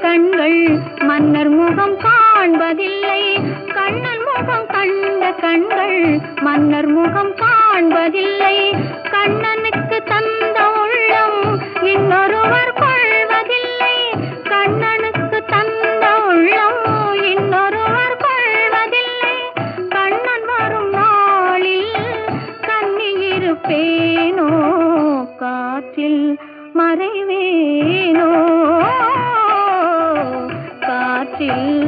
கண்கள் மன்னர் முகம் காண்பதில்லை. கண்ணன் முகம் கண்ட கண்கள் மன்னர் முகம் காண்பதில்லை. கண்ணனுக்கு தந்த உள்ளம் இன்னொருவர் கொள்வதில்லை. கண்ணனுக்கு தந்த உள்ளம் இன்னொருவர் கொள்வதில்லை. கண்ணன் வரும் நாளில் கண்ணியிருப்பேனோ, காற்றில் மறைவேனோ, காற்றில்